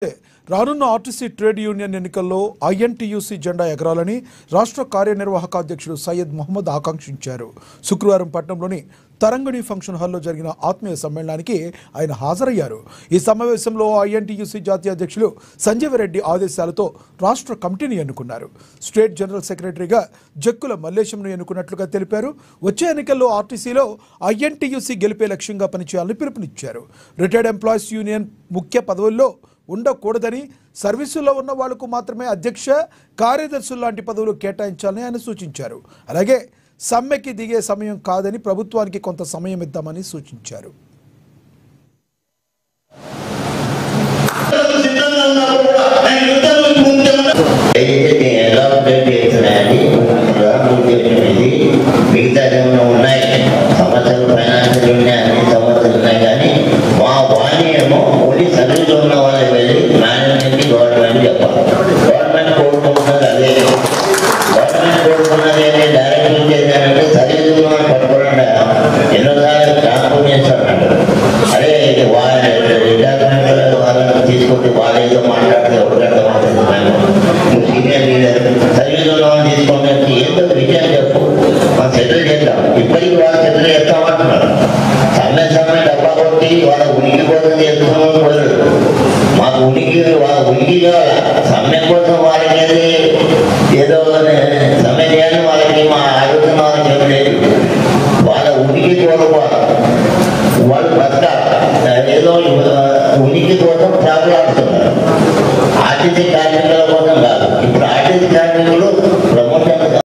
రానున్న RTC trade union ఎన్నికల్లో INTUC జెండా ఎగరాలని రాష్ట్ర కార్యనిర్వాహక అధ్యక్షుడు సయ్యద్ మొహమ్మద్ ఆకాంక్షించారు. శుక్రవారం పట్టణంలోని తరంగిణి ఫంక్షన్ హాల్లో జరిగిన ఆత్మీయ సమ్మేళనానికి ఆయన హాజరయ్యారు. ఈ సమావేశంలో ఐఎన్టీయూసీ జాతీయ అధ్యక్షులు సంజీవ్ రెడ్డి ఆదేశాలతో రాష్ట్ర కమిటీని ఎన్నుకున్నారు. స్టేట్ జనరల్ సెక్రటరీగా జక్కుల మల్లేశంను ఎన్నుకున్నట్లుగా తెలిపారు. వచ్చే ఎన్నికల్లో ఆర్టీసీలో ఐఎన్టీయూసీ గెలిపే లక్ష్యంగా పనిచేయాలని పిలుపునిచ్చారు. రిటైర్డ్ ఎంప్లాయీస్ యూనియన్ ముఖ్య పదవుల్లో ఉండకూడదని, సర్వీసుల్లో ఉన్న వాళ్లకు మాత్రమే అధ్యక్ష, కార్యదర్శులు లాంటి పదవులు కేటాయించాలని ఆయన సూచించారు. అలాగే సమ్మెకి దిగే సమయం కాదని, ప్రభుత్వానికి కొంత సమయం ఇద్దామని సూచించారు. ఇప్పటికి వాళ్ళు సెటిల్ చేస్తామంటున్నారు. సమ్మె డబ్బా కొట్టి వాళ్ళ ఉనికి కోసం చేస్తున్నాం. మాకు ఉనికి వాళ్ళ ఉనికి కావాలి. సమ్మె కోసం వాళ్ళకి ఏదో సమ్మె చేయాలని వాళ్ళకి మా ఆలోచన వాళ్ళకి ఏం లేదు. వాళ్ళ ఉనికి కోరుకోవాలి. వాళ్ళు బతకాలి. ఏదో ఉనికి కోసం ప్రాకులాడుతున్నారు.